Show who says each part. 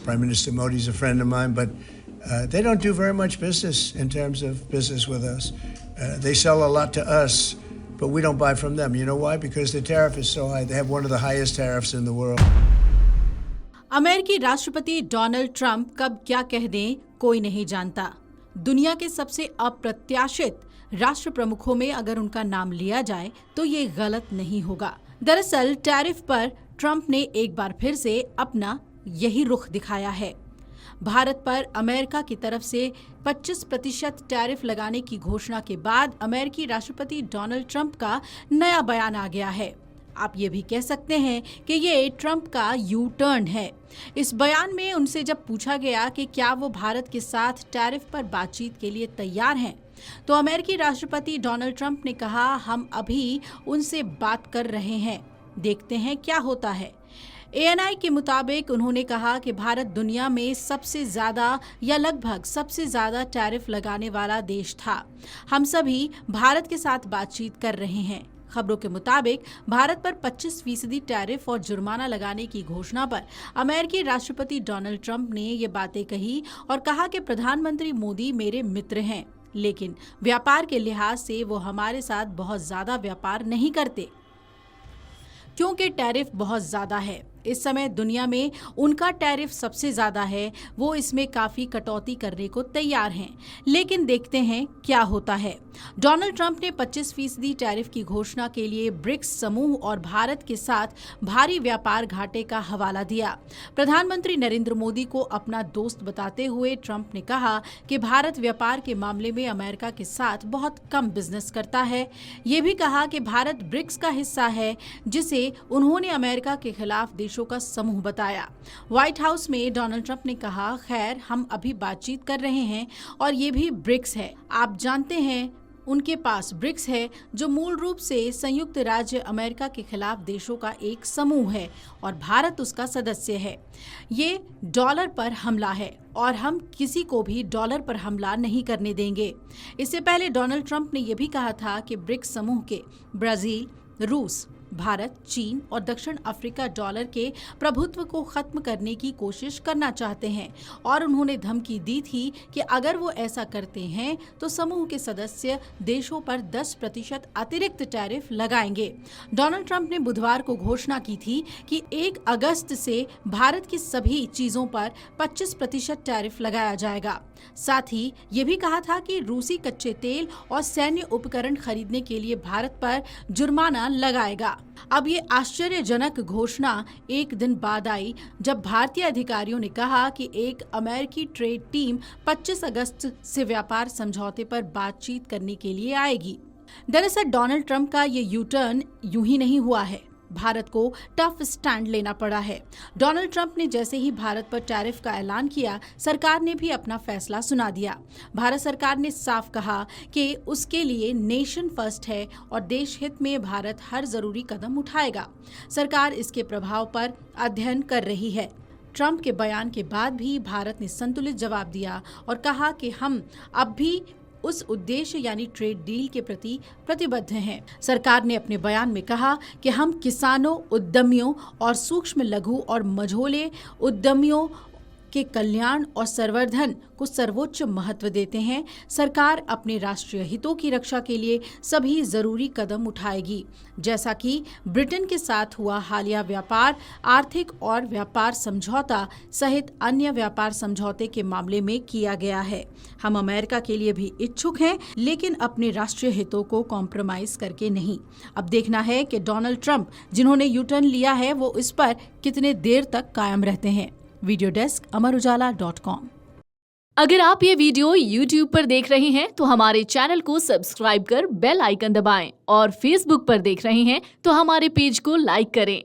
Speaker 1: Prime Minister Modi is a friend of mine, but they don't do very much business in terms of business with us. They sell a lot to us, but we don't buy from them. You know why? Because the tariff is so high. They have one of the highest tariffs in the world.
Speaker 2: अमेरिकी राष्ट्रपति Donald Trump कब क्या कह दें कोई नहीं जानता। दुनिया के सबसे अप्रत्याशित राष्ट्र प्रमुखों में अगर उनका नाम लिया जाए तो ये गलत नहीं होगा। दरअसल टैरिफ पर ट्रंप ने एक बार फिर से अपना यही रुख दिखाया है। भारत पर अमेरिका की तरफ से 25% टैरिफ लगाने की घोषणा के बाद अमेरिकी राष्ट्रपति डोनाल्ड ट्रंप का नया बयान आ गया है। आप ये भी कह सकते हैं कि ये ट्रंप का यू टर्न है। इस बयान में उनसे जब पूछा गया कि क्या वो भारत के साथ टैरिफ पर बातचीत के लिए तैयार हैं, तो अमेरिकी राष्ट्रपति डोनाल्ड ट्रंप ने कहा, हम अभी उनसे बात कर रहे हैं, देखते हैं क्या होता है। ANI के मुताबिक उन्होंने कहा कि भारत दुनिया में सबसे ज्यादा या लगभग सबसे ज्यादा टैरिफ लगाने वाला देश था। हम सभी भारत के साथ बातचीत कर रहे हैं। खबरों के मुताबिक भारत पर 25% टैरिफ और जुर्माना लगाने की घोषणा पर अमेरिकी राष्ट्रपति डोनाल्ड ट्रंप ने ये बातें कही और कहा कि प्रधानमंत्री मोदी मेरे मित्र हैं, लेकिन व्यापार के लिहाज से वो हमारे साथ बहुत ज्यादा व्यापार नहीं करते क्योंकि टैरिफ बहुत ज्यादा है। इस समय दुनिया में उनका टैरिफ सबसे ज्यादा है, वो इसमें काफी कटौती करने को तैयार हैं, लेकिन देखते हैं क्या होता है। डोनाल्ड ट्रंप ने 25% टैरिफ की घोषणा के लिए ब्रिक्स समूह और भारत के साथ भारी व्यापार घाटे का हवाला दिया। प्रधानमंत्री नरेंद्र मोदी को अपना दोस्त बताते हुए ट्रंप ने कहा कि भारत व्यापार के मामले में अमेरिका के साथ बहुत कम बिजनेस करता है। ये भी कहा कि भारत ब्रिक्स का हिस्सा है, जिसे उन्होंने अमेरिका के खिलाफ देशों का समूह बताया। व्हाइट हाउस में डोनाल्ड ट्रंप ने कहा, खैर हम अभी बातचीत कर रहे हैं और ये भी ब्रिक्स है। आप जानते हैं उनके पास ब्रिक्स है, जो मूल रूप से संयुक्त राज्य अमेरिका के खिलाफ देशों का एक समूह है और भारत उसका सदस्य है। ये डॉलर पर हमला है और हम किसी को भी डॉलर पर हमला नहीं करने देंगे। इससे पहले डोनाल्ड ट्रंप ने यह भी कहा था कि ब्रिक्स समूह के ब्राजील, रूस, भारत, चीन और दक्षिण अफ्रीका डॉलर के प्रभुत्व को खत्म करने की कोशिश करना चाहते हैं और उन्होंने धमकी दी थी कि अगर वो ऐसा करते हैं तो समूह के सदस्य देशों पर 10% अतिरिक्त टैरिफ लगाएंगे। डोनाल्ड ट्रंप ने बुधवार को घोषणा की थी कि 1 अगस्त से भारत की सभी चीजों पर 25% टैरिफ लगाया जाएगा। साथ ही ये भी कहा था कि रूसी कच्चे तेल और सैन्य उपकरण खरीदने के लिए भारत पर जुर्माना लगाएगा। अब ये आश्चर्यजनक घोषणा एक दिन बाद आई जब भारतीय अधिकारियों ने कहा कि एक अमेरिकी ट्रेड टीम 25 अगस्त से व्यापार समझौते पर बातचीत करने के लिए आएगी। दरअसल डोनाल्ड ट्रंप का ये यू टर्न यूं ही नहीं हुआ है, भारत को टफ स्टैंड लेना पड़ा है। डोनाल्ड ट्रंप ने जैसे ही भारत पर टैरिफ का ऐलान किया, सरकार ने भी अपना फैसला सुना दिया। भारत सरकार ने साफ कहा कि उसके लिए नेशन फर्स्ट है और देश हित में भारत हर जरूरी कदम उठाएगा। सरकार इसके प्रभाव पर अध्ययन कर रही है। ट्रंप के बयान के बाद भी भारत ने संतुलित जवाब दिया और कहा कि हम अब भी उस उद्देश्य यानी ट्रेड डील के प्रति प्रतिबद्ध हैं। सरकार ने अपने बयान में कहा कि हम किसानों, उद्यमियों और सूक्ष्म लघु और मझोले उद्यमियों के कल्याण और संवर्धन को सर्वोच्च महत्व देते हैं। सरकार अपने राष्ट्रीय हितों की रक्षा के लिए सभी जरूरी कदम उठाएगी, जैसा कि ब्रिटेन के साथ हुआ हालिया व्यापार, आर्थिक और व्यापार समझौता सहित अन्य व्यापार समझौते के मामले में किया गया है। हम अमेरिका के लिए भी इच्छुक हैं, लेकिन अपने राष्ट्रीय हितों को कॉम्प्रोमाइज करके नहीं। अब देखना है कि डोनाल्ड ट्रंप जिन्होंने यू टर्न लिया है वो इस पर कितने देर तक कायम रहते हैं। Video desk amarujala.com।
Speaker 3: अगर आप ये वीडियो YouTube पर देख रहे हैं तो हमारे चैनल को सब्सक्राइब कर बेल आइकन दबाएं और Facebook पर देख रहे हैं तो हमारे पेज को लाइक करें।